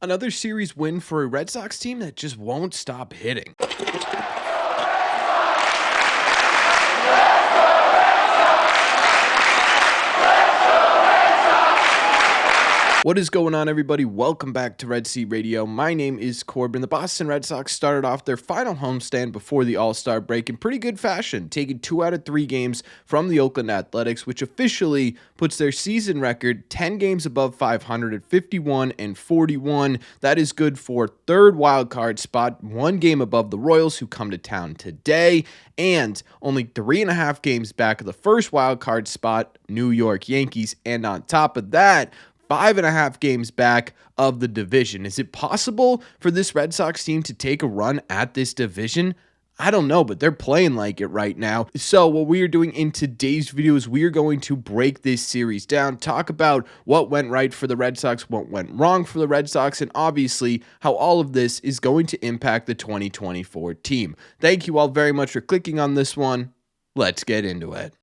Another series win for a Red Sox team that just won't stop hitting. What is going on, everybody? Welcome back to Red Seat Radio. My name is Corbin. The Boston Red Sox started off their final homestand before the All-Star break in pretty good fashion, taking 2 out of 3 games from the Oakland Athletics, which officially puts their season record 10 games above 500 at 51-41. That is good for third wild card spot, 1 game above the Royals, who come to town today, and only 3.5 games back of the first wild card spot, New York Yankees. And on top of that, 5.5 games back of the division. Is it possible for this Red Sox team to take a run at this division? I don't know, but they're playing like it right now. So what we are doing in today's video is we are going to break this series down, talk about what went right for the Red Sox, what went wrong for the Red Sox, and obviously how all of this is going to impact the 2024 team. Thank you all very much for clicking on this one. Let's get into it.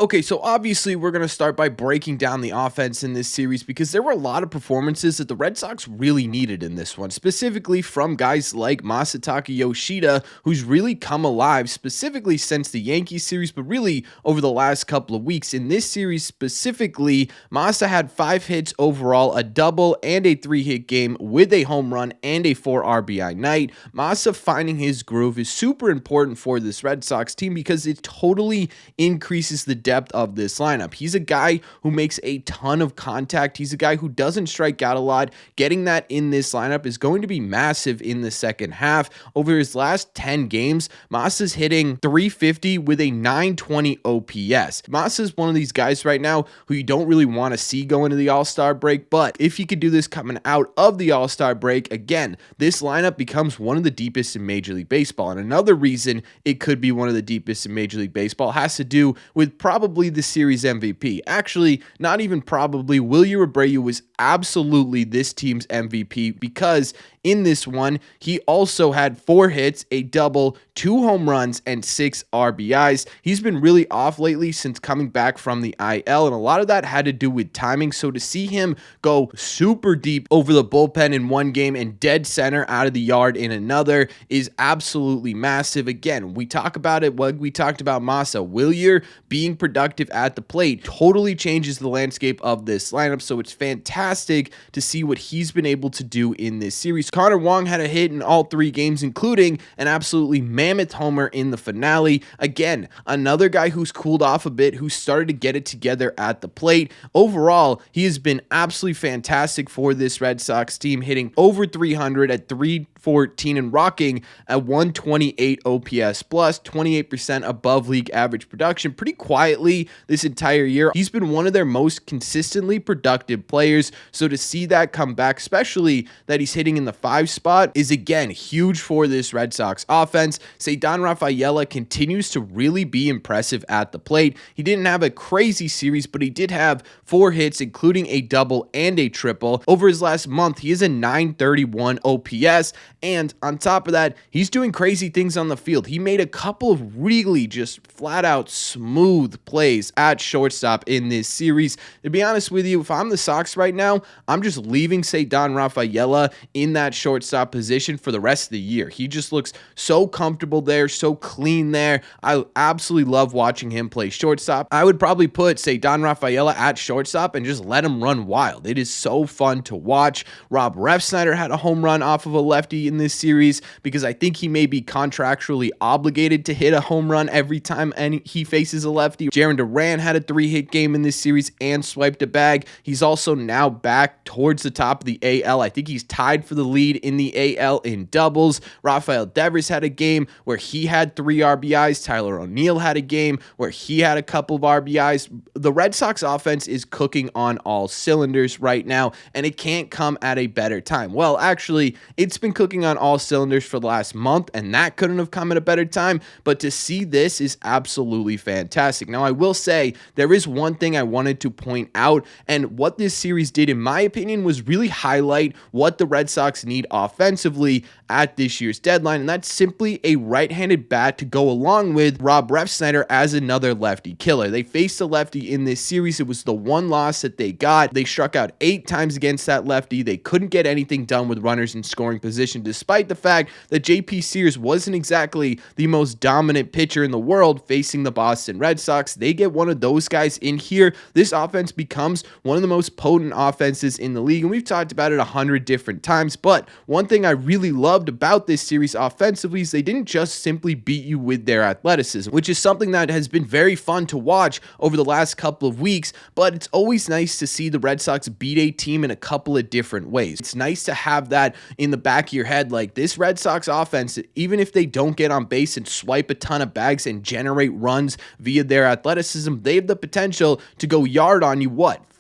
Okay, so obviously we're going to start by breaking down the offense in this series because there were a lot of performances that the Red Sox really needed in this one, specifically from guys like Masataka Yoshida, who's really come alive specifically since the Yankees series, but really over the last couple of weeks. In this series specifically, Masa had 5 hits overall, a double and a 3-hit game with a home run and a 4 RBI night. Masa finding his groove is super important for this Red Sox team because it totally increases the depth of this lineup. He's a guy who makes a ton of contact. He's a guy who doesn't strike out a lot. Getting that in this lineup is going to be massive in the second half. Over his last 10 games, Masa's hitting .350 with a .920 OPS. Masa's one of these guys right now who you don't really want to see go into the All-Star break, but if he could do this coming out of the All-Star break, again, this lineup becomes one of the deepest in Major League Baseball. And another reason it could be one of the deepest in Major League Baseball has to do with probably the series MVP. Actually, not even probably. Wilyer Abreu was absolutely this team's MVP because in this one, he also had 4 hits, a double, 2 home runs, and 6 RBIs. He's been really off lately since coming back from the IL, and a lot of that had to do with timing. So to see him go super deep over the bullpen in one game and dead center out of the yard in another is absolutely massive. Again, we talk about it when we talked about Masa. Wilyer being productive at the plate totally changes the landscape of this lineup, so it's fantastic to see what he's been able to do in this series. Connor Wong had a hit in all 3 games, including an absolutely mammoth homer in the finale. Again, another guy who's cooled off a bit, who started to get it together at the plate. Overall, he has been absolutely fantastic for this Red Sox team, hitting over 300 at .314 and rocking a 128 OPS plus, 28% above league average production pretty quietly this entire year. He's been one of their most consistently productive players, so to see that come back, especially that he's hitting in the 5 spot, is again huge for this Red Sox offense. Ceddanne Rafaela continues to really be impressive at the plate. He didn't have a crazy series, but he did have 4 hits, including a double and a triple. Over his last month, he is a .931 OPS, and on top of that, he's doing crazy things on the field. He made a couple of really just flat out smooth plays at shortstop in this series. To be honest with you, if I'm the Sox right now, I'm just leaving Ceddanne Rafaela in that shortstop position for the rest of the year. He just looks so comfortable there, so clean there. I absolutely love watching him play shortstop. I would probably put Ceddanne Rafaela at shortstop and just let him run wild. It is so fun to watch. Rob Refsnyder had a home run off of a lefty in this series because I think he may be contractually obligated to hit a home run every time he faces a lefty. Jarren Duran had a 3-hit game in this series and swiped a bag. He's also now back towards the top of the AL. I think he's tied for the lead in the AL in doubles. Rafael Devers had a game where he had 3 RBIs. Tyler O'Neill had a game where he had a couple of RBIs. The Red Sox offense is cooking on all cylinders right now, and it can't come at a better time. Well, actually, it's been cooking on all cylinders for the last month, and that couldn't have come at a better time, but to see this is absolutely fantastic. Now, Now, I will say there is one thing I wanted to point out, and what this series did, in my opinion, was really highlight what the Red Sox need offensively at this year's deadline, and that's simply a right-handed bat to go along with Rob Refsnyder as another lefty killer. They faced a lefty in this series. It was the one loss that they got. They struck out 8 times against that lefty. They couldn't get anything done with runners in scoring position, despite the fact that JP Sears wasn't exactly the most dominant pitcher in the world facing the Boston Red Sox. They get one of those guys in here. This offense becomes one of the most potent offenses in the league, and we've talked about it 100 different times, but one thing I really loved about this series offensively is they didn't just simply beat you with their athleticism, which is something that has been very fun to watch over the last couple of weeks, but it's always nice to see the Red Sox beat a team in a couple of different ways. It's nice to have that in the back of your head, like this Red Sox offense, even if they don't get on base and swipe a ton of bags and generate runs via their athleticism, they have the potential to go yard on you,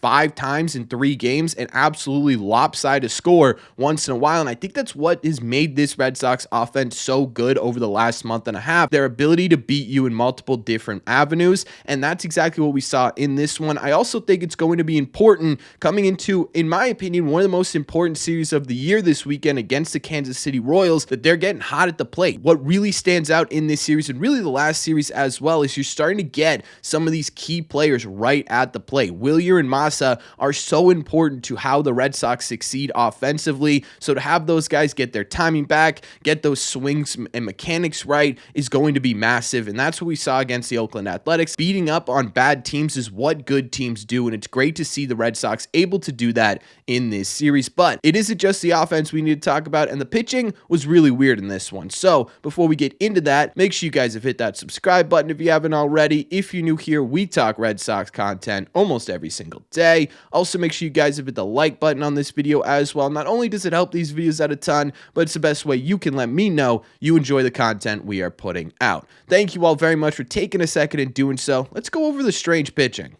5 times in 3 games, and absolutely lopsided score once in a while. And I think that's what has made this Red Sox offense so good over the last month and a half, their ability to beat you in multiple different avenues. And that's exactly what we saw in this one. I also think it's going to be important coming into, in my opinion, one of the most important series of the year this weekend against the Kansas City Royals, that they're getting hot at the plate. What really stands out in this series, and really the last series as well, is you're starting to get some of these key players right at the plate. Wilyer and Moss are so important to how the Red Sox succeed offensively. So to have those guys get their timing back, get those swings and mechanics right, is going to be massive. And that's what we saw against the Oakland Athletics. Beating up on bad teams is what good teams do, and it's great to see the Red Sox able to do that in this series. But it isn't just the offense we need to talk about, and the pitching was really weird in this one. So before we get into that, make sure you guys have hit that subscribe button if you haven't already. If you're new here, we talk Red Sox content almost every single day. Also, make sure you guys have hit the like button on this video as well. Not only does it help these videos out a ton, but it's the best way you can let me know you enjoy the content we are putting out. Thank you all very much for taking a second and doing so. Let's go over the strange pitching.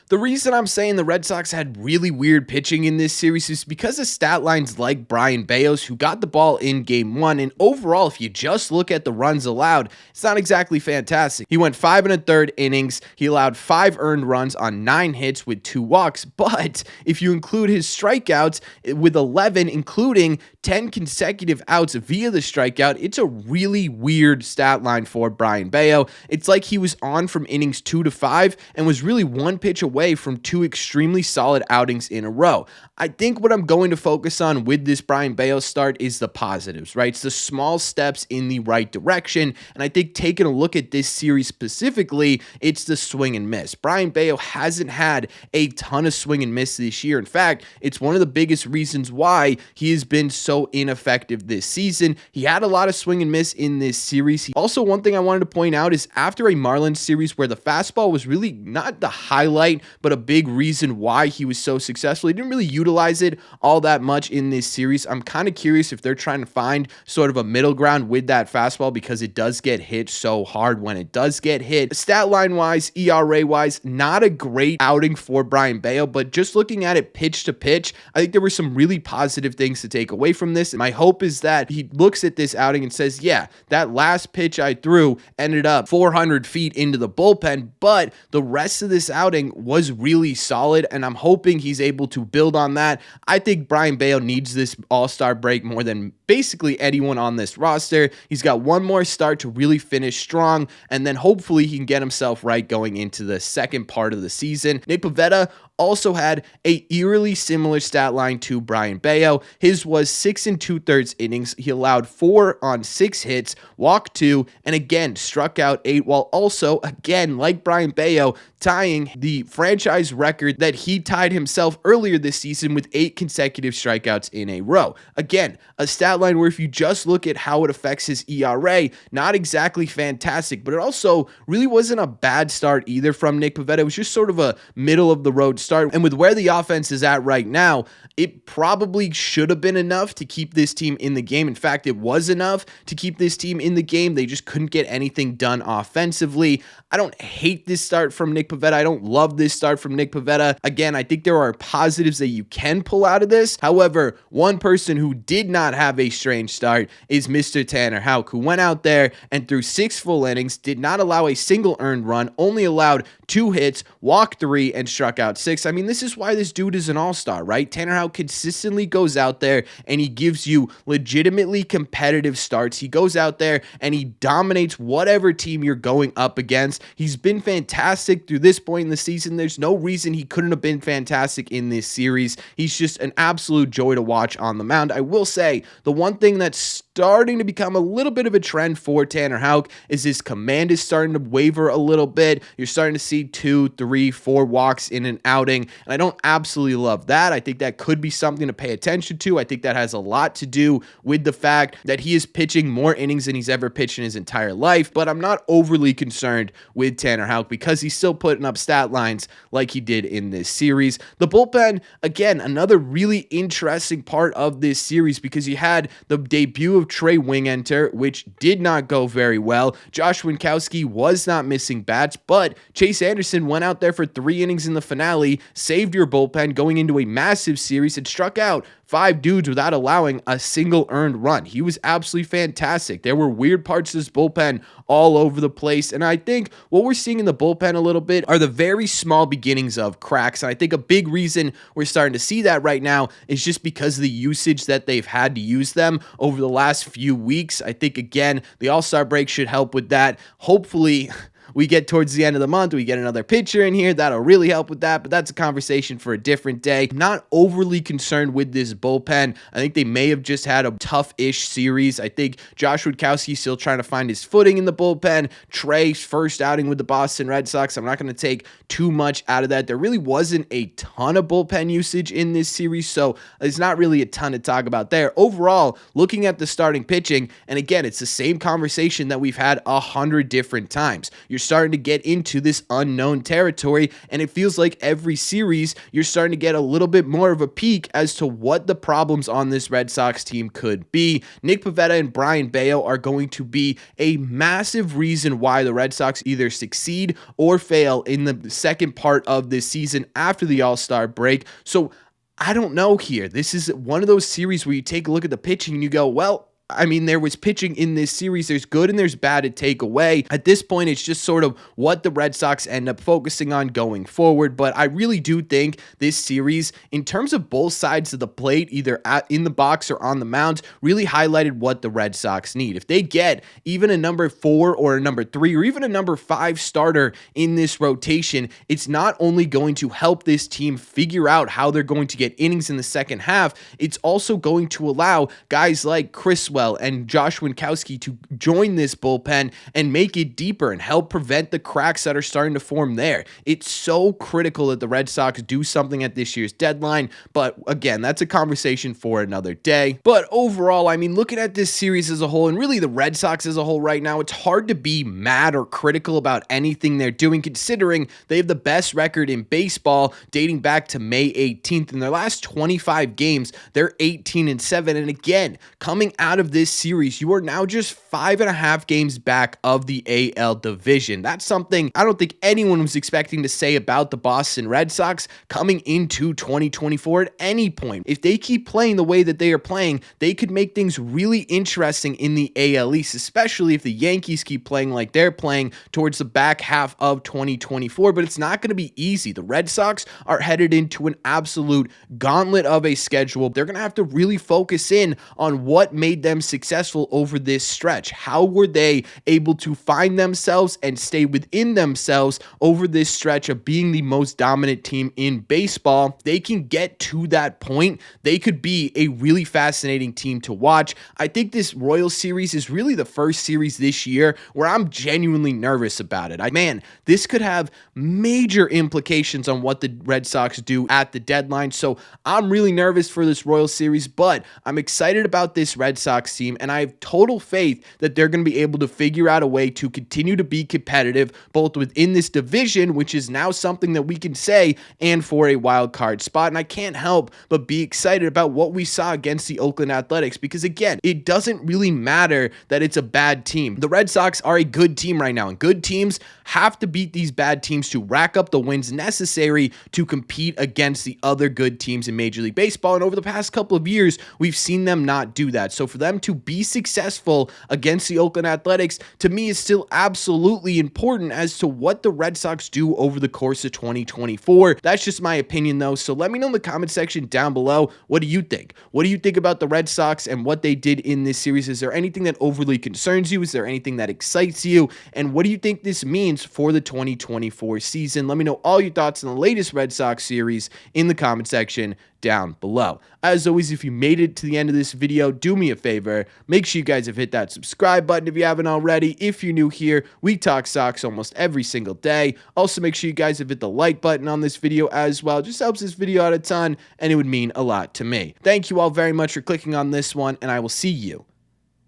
The reason I'm saying the Red Sox had really weird pitching in this series is because of stat lines like Brayan Bello's, who got the ball in Game 1, and overall, if you just look at the runs allowed, it's not exactly fantastic. He went 5 1/3 innings, he allowed 5 earned runs on 9 hits with 2 walks, but if you include his strikeouts with 11, including 10 consecutive outs via the strikeout, it's a really weird stat line for Brayan Bello. It's like he was on from innings 2 to 5 and was really one pitch away from 2 extremely solid outings in a row. I think what I'm going to focus on with this Brayan Bello start is the positives, right? It's the small steps in the right direction, and I think taking a look at this series specifically, it's the swing and miss. Brayan Bello hasn't had a ton of swing and miss this year. In fact, it's one of the biggest reasons why he has been so ineffective this season. He had a lot of swing and miss in this series. Also, one thing I wanted to point out is after a Marlins series where the fastball was really not the highlight, but a big reason why he was so successful, he didn't really utilize it all that much in this series. I'm kind of curious if they're trying to find sort of a middle ground with that fastball, because it does get hit so hard when it does get hit. Stat line wise, ERA wise, not a great outing for Brayan Bello, but just looking at it pitch to pitch, I think there were some really positive things to take away from this. My hope is that he looks at this outing and says, yeah, that last pitch I threw ended up 400 feet into the bullpen, but the rest of this outing was really solid, and I'm hoping he's able to build on that. I think Brayan Bello needs this All-Star break more than basically anyone on this roster. He's got one more start to really finish strong, and then hopefully he can get himself right going into the second part of the season. Nick Pivetta also had a eerily similar stat line to Brayan Bello. His was 6 2/3 innings. He allowed 4 on 6 hits, walked 2, and again struck out 8, while also, again, like Brayan Bello, tying the franchise record that he tied himself earlier this season with 8 consecutive strikeouts in a row. Again, a stat line where if you just look at how it affects his ERA, not exactly fantastic, but it also really wasn't a bad start either from Nick Pivetta. It was just sort of a middle of the road start start. And with where the offense is at right now, it probably should have been enough to keep this team in the game. In fact, it was enough to keep this team in the game. They just couldn't get anything done offensively. I don't hate this start from Nick Pivetta. I don't love this start from Nick Pivetta. Again, I think there are positives that you can pull out of this. However, one person who did not have a strange start is Mr. Tanner Houck, who went out there and threw 6 full innings, did not allow a single earned run, only allowed 2 hits, walked 3, and struck out 6. I mean, this is why this dude is an all-star, right? Tanner Houck consistently goes out there and he gives you legitimately competitive starts. He goes out there and he dominates whatever team you're going up against. He's been fantastic through this point in the season. There's no reason he couldn't have been fantastic in this series. He's just an absolute joy to watch on the mound. I will say the one thing that's starting to become a little bit of a trend for Tanner Houck is his command is starting to waver a little bit. You're starting to see 2, 3, 4 walks in an outing, and I don't absolutely love that. I think that could be something to pay attention to. I think that has a lot to do with the fact that he is pitching more innings than he's ever pitched in his entire life, but I'm not overly concerned with Tanner Houck because he's still putting up stat lines like he did in this series. The bullpen, again, another really interesting part of this series because you had the debut of Trey Wingenter, which did not go very well. Josh Winkowski was not missing bats, but Chase Anderson went out there for 3 innings in the finale, saved your bullpen going into a massive series, and struck out 5 dudes without allowing a single earned run. He was absolutely fantastic. There were weird parts of this bullpen all over the place, and I think what we're seeing in the bullpen a little bit are the very small beginnings of cracks, and I think a big reason we're starting to see that right now is just because of the usage that they've had to use them over the last few weeks. I think, again, the All-Star break should help with that. Hopefully, we get towards the end of the month, we get another pitcher in here. That'll really help with that, but that's a conversation for a different day. I'm not overly concerned with this bullpen. I think they may have just had a tough-ish series. I think Josh Winkowski's still trying to find his footing in the bullpen. Trey's first outing with the Boston Red Sox. I'm not going to take too much out of that. There really wasn't a ton of bullpen usage in this series, so there's not really a ton to talk about there. Overall, looking at the starting pitching, and again, it's the same conversation that we've had 100 different times. You're starting to get into this unknown territory, and it feels like every series you're starting to get a little bit more of a peek as to what the problems on this Red Sox team could be. Nick Pivetta and Brian Bayo are going to be a massive reason why the Red Sox either succeed or fail in the second part of this season after the All-Star break. So I don't know here. This is one of those series where you take a look at the pitching and you go, well, I mean, there was pitching in this series. There's good and there's bad to take away. At this point, it's just sort of what the Red Sox end up focusing on going forward. But I really do think this series, in terms of both sides of the plate, either in the box or on the mound, really highlighted what the Red Sox need. If they get even a number 4 or a number 3 or even a number 5 starter in this rotation, it's not only going to help this team figure out how they're going to get innings in the second half, it's also going to allow guys like Criswell and Josh Winkowski to join this bullpen and make it deeper and help prevent the cracks that are starting to form there. It's so critical that the Red Sox do something at this year's deadline, but again, that's a conversation for another day. But overall, I mean, looking at this series as a whole, and really the Red Sox as a whole right now, it's hard to be mad or critical about anything they're doing, considering they have the best record in baseball dating back to May 18th. In their last 25 games, they're 18-7, and again, coming out of this series, you are now just 5.5 games back of the AL division. That's something I don't think anyone was expecting to say about the Boston Red Sox coming into 2024 at any point. If they keep playing the way that they are playing, they could make things really interesting in the AL East, especially if the Yankees keep playing like they're playing towards the back half of 2024, but it's not going to be easy. The Red Sox are headed into an absolute gauntlet of a schedule. They're going to have to really focus in on what made them successful over this stretch. How were they able to find themselves and stay within themselves over this stretch of being the most dominant team in baseball? They can get to that point. They could be a really fascinating team to watch. I think this Royals series is really the first series this year where I'm genuinely nervous about it. Man, this could have major implications on what the Red Sox do at the deadline. So I'm really nervous for this Royals series, but I'm excited about this Red Sox Sox team, and I have total faith that they're going to be able to figure out a way to continue to be competitive both within this division, which is now something that we can say, and for a wild card spot. And I can't help but be excited about what we saw against the Oakland Athletics, because again, it doesn't really matter that it's a bad team. The Red Sox are a good team right now, and good teams have to beat these bad teams to rack up the wins necessary to compete against the other good teams in Major League Baseball. And over the past couple of years, we've seen them not do that. So for them to be successful against the Oakland Athletics, to me, is still absolutely important as to what the Red Sox do over the course of 2024. That's just my opinion, though. So let me know in the comment section down below. What do you think? What do you think about the Red Sox and what they did in this series? Is there anything that overly concerns you? Is there anything that excites you? And what do you think this means for the 2024 season? Let me know all your thoughts on the latest Red Sox series in the comment section down below. As always, if you made it to the end of this video, do me a favor, make sure you guys have hit that subscribe button if you haven't already. If you're new here, we talk Sox almost every single day. Also, make sure you guys have hit the like button on this video as well. It just helps this video out a ton, and it would mean a lot to me. Thank you all very much for clicking on this one, and I will see you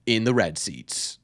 in the red seats.